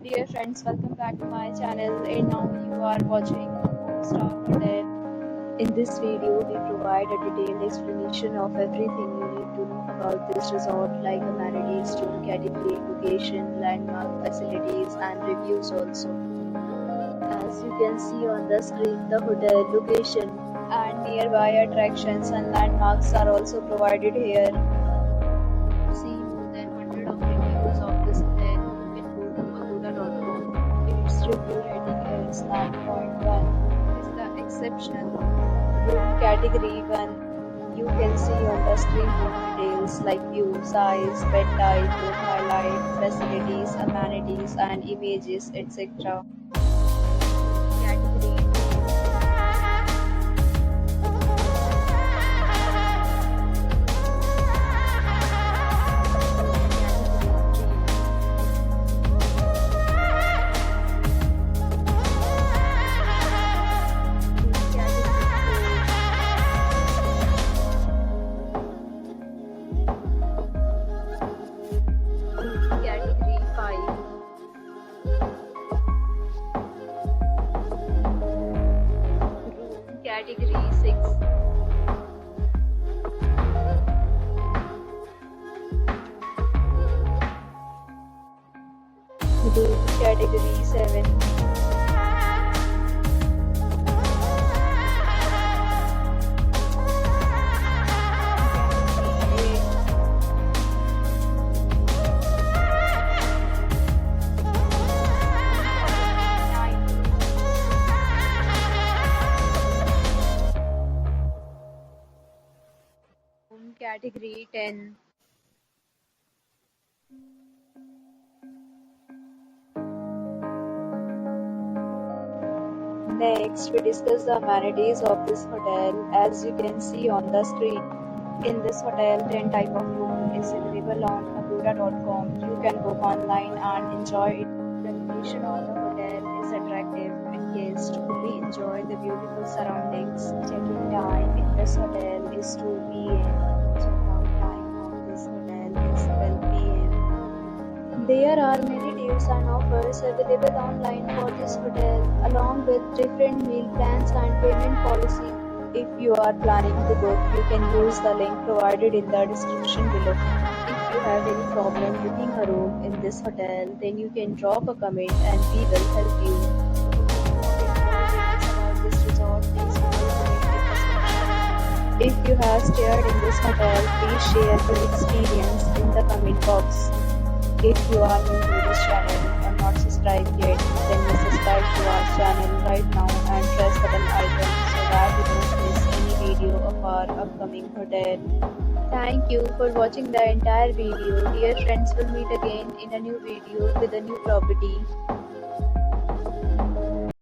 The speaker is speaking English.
Dear friends, welcome back to my channel, and now you are watching a 4-star hotel. In this video, we provide a detailed explanation of everything you need to know about this resort, like amenities, room category, location, landmark, facilities, and reviews also. As you can see on the screen, the hotel location and nearby attractions and landmarks are also provided here. See more than 100 of reviews of this hotel. You can go to agoda.com. Its review rating is 9.1. Is the exceptional. Room category 1. You can see on the screen room details like view, size, bed type, room highlight, facilities, amenities, and images, etc. Category Category 5. Room category 6. Room category 7. Category 10. Next, we discuss the amenities of this hotel. As you can see on the screen, in this hotel, 10 type of room is available on agoda.com. You can book online and enjoy it. The location of the hotel is attractive and guests fully enjoy the beautiful surroundings. Check-in time in this hotel is 2 p.m. Check-out time of this hotel is 12 p.m. There are many deals and offers available online for this hotel, along with different meal plans and payment policy. If you are planning to book, you can use the link provided in the description below. If you have any problem booking a room in this hotel, then you can drop a comment and we will help you. If you have stayed in this hotel, please share your experience in the comment box. If you are new to this channel or not subscribed yet, then subscribe to our channel right now and press the bell icon so that you don't miss any video of our upcoming hotel. Thank you for watching the entire video. Dear friends, will meet again in a new video with a new property.